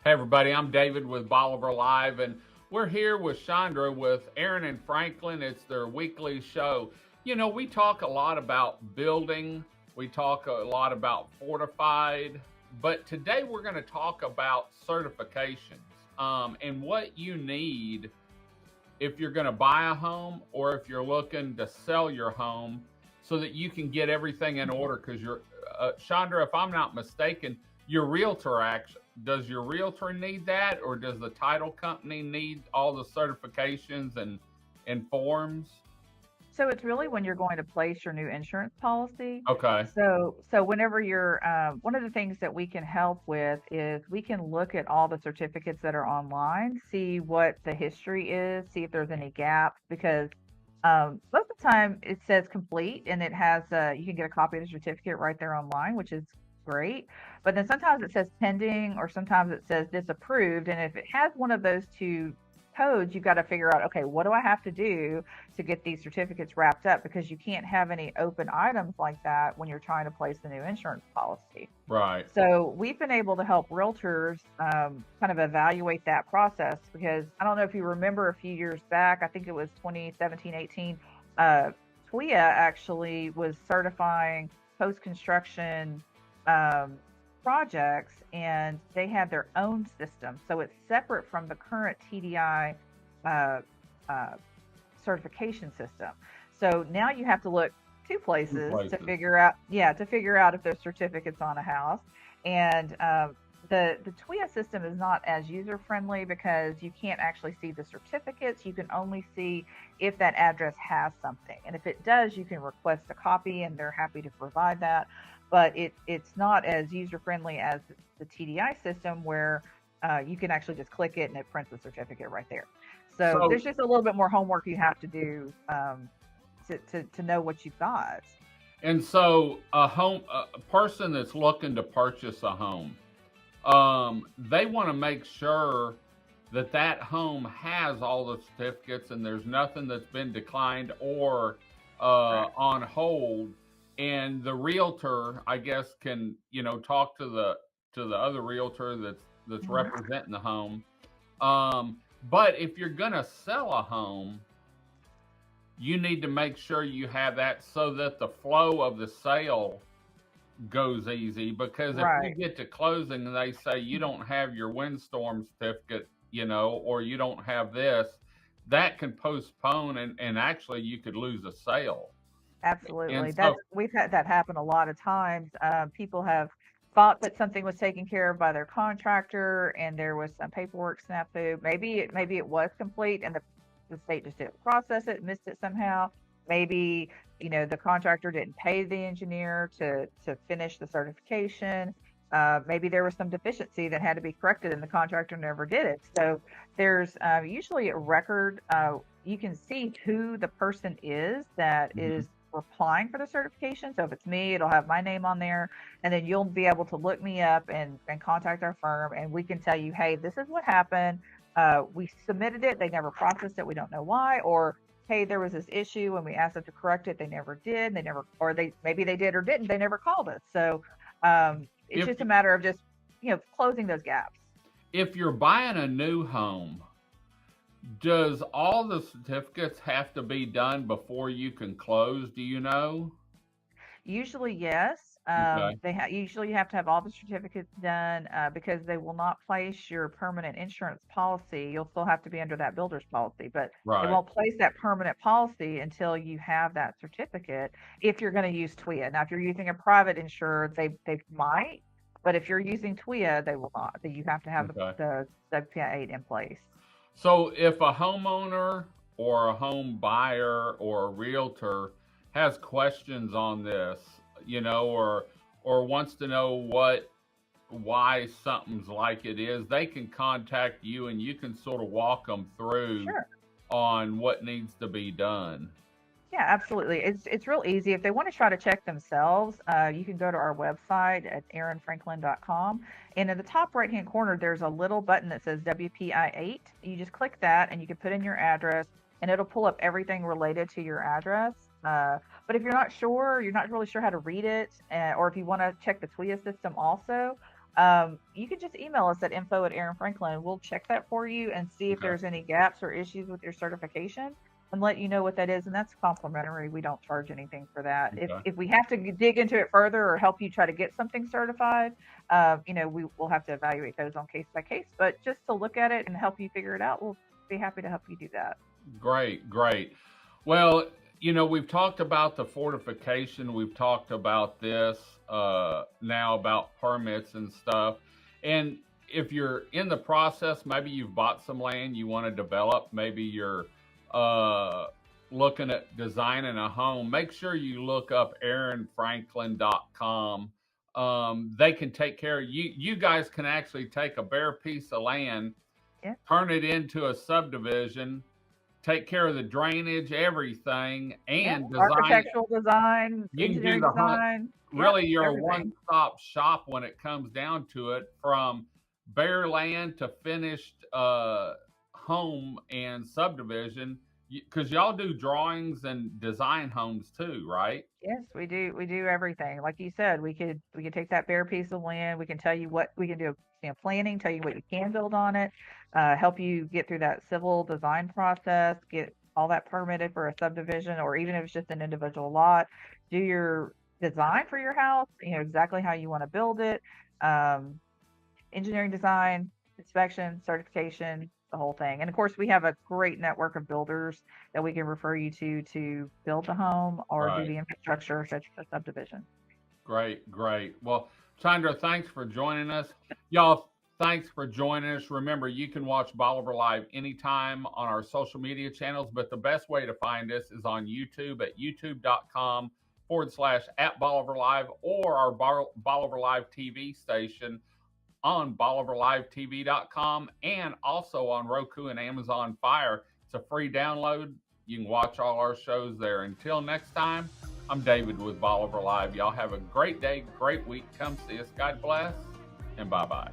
Hey everybody, I'm David with Bolivar Live, and we're here with Chandra with Aran and Franklin. It's their weekly show. We talk a lot about building, we talk a lot about fortified, but today we're going to talk about certifications and what you need if you're going to buy a home or if you're looking to sell your home so that you can get everything in order. Because Chandra, if I'm not mistaken, your realtor actually, does your realtor need that, or does the title company need all the certifications and forms? So it's really when you're going to place your new insurance policy. Okay. So whenever you're, one of the things that we can help with is we can look at all the certificates that are online, see what the history is, see if there's any gaps, because most of the time it says complete and it has, you can get a copy of the certificate right there online, which is great. But then sometimes it says pending or sometimes it says disapproved. And if it has one of those two codes, you've got to figure out, okay, what do I have to do to get these certificates wrapped up, because you can't have any open items like that when you're trying to place the new insurance policy. Right. So we've been able to help realtors kind of evaluate that process, because I don't know if you remember a few years back, I think it was 2017, 18, uh, TWIA actually was certifying post-construction um, projects, and they have their own system. So it's separate from the current TDI uh, uh, certification system. So now you have to look two Two places to places. figure out, yeah, to figure out if there's certificates on a house. And the TWIA system is not as user friendly because you can't actually see the certificates. You can only see if that address has something, and if it does, you can request a copy, and they're happy to provide that. But it's not as user friendly as the TDI system, where you can actually just click it and it prints the certificate right there. So So there's just a little bit more homework you have to do to know what you've got. a person that's looking to purchase a home, they want to make sure that that home has all the certificates and there's nothing that's been declined or Correct. on hold. And the realtor, I guess, can talk to the other realtor that's Hmm. representing the home. But if you're gonna sell a home, you need to make sure you have that so that the flow of the sale goes easy, because if we Right. get to closing and they say you don't have your windstorm certificate, or you don't have this, that can postpone, and actually you could lose a sale. And Absolutely. so, We've had that happen a lot of times. People have thought that something was taken care of by their contractor, and there was some paperwork snafu. Maybe it was complete, and the state just didn't process it, missed it somehow. Maybe the contractor didn't pay the engineer to finish the certification. Maybe there was some deficiency that had to be corrected, and the contractor never did it. So there's usually a record. You can see who the person is that mhm. is applying for the certification. So if it's me, it'll have my name on there, and then you'll be able to look me up and contact our firm, and we can tell you, hey, this is what happened. We submitted it, they never processed it, we don't know why, or hey, there was this issue and we asked them to correct it, they never did, they never, or they maybe they did or didn't, they never called us. So it's if just a matter of just closing those gaps. if you're buying a new home, does all the certificates have to be done before you can close? Do you know? Usually, yes. Okay. Usually you have to have all the certificates done because they will not place your permanent insurance policy. You'll still have to be under that builder's policy, but they Right. won't place that permanent policy until you have that certificate. If you're going to use TWIA, now if you're using a private insurer, they might, but if you're using TWIA, they will not. That you have to have Okay. the WPI 8 in place. So if a homeowner or a home buyer or a realtor has questions on this, or wants to know why something's like it is, they can contact you and you can sort of walk them through Sure. on what needs to be done. Yeah, absolutely. It's real easy. If they want to try to check themselves, you can go to our website at aranfranklin.com. And in the top right hand corner, there's a little button that says WPI 8. You just click that and you can put in your address, and it'll pull up everything related to your address. But if you're not sure, you're not really sure how to read it, or if you want to check the TWIA system also, you can just email us at info@Aran&Franklin. We'll check that for you and see if Okay. there's any gaps or issues with your certification and let you know what that is. And that's complimentary. We don't charge anything for that. Okay. If we have to dig into it further or help you try to get something certified, we will have to evaluate those on case by case. But just to look at it and help you figure it out, we'll be happy to help you do that. Great, great. Well, we've talked about the fortification. We've talked about this now about permits and stuff. And if you're in the process, maybe you've bought some land you want to develop, maybe you're uh, looking at designing a home, make sure you look up aranfranklin.com. They can take care of you. You guys can actually take a bare piece of land, Yeah. turn it into a subdivision, take care of the drainage, everything, Yeah. and design. Architectural design, You can do engineering the hunt. design. Yeah. Really, you're a Everything. one-stop shop when it comes down to it, from bare land to finished home and subdivision. Because y'all do drawings and design homes too, right? Yes, we do. We do everything. Like you said, we could take that bare piece of land. We can tell you what we can do, planning, tell you what you can build on it, help you get through that civil design process, get all that permitted for a subdivision, or even if it's just an individual lot, do your design for your house, exactly how you want to build it, um, engineering design, inspection, certification, the whole thing. And of course, we have a great network of builders that we can refer you to build the home or do Right. the infrastructure such as a subdivision. Great, great. Well, Chandra, thanks for joining us. Y'all, thanks for joining us. Remember, you can watch Bolivar Live anytime on our social media channels, but the best way to find us is on YouTube at youtube.com/at Bolivar Live, or our Bolivar Live TV station on BolivarLiveTV.com, and also on Roku and Amazon Fire. It's a free download. You can watch all our shows there. Until next time, I'm David with Bolivar Live. Y'all have a great day, great week. Come see us. God bless, and bye bye.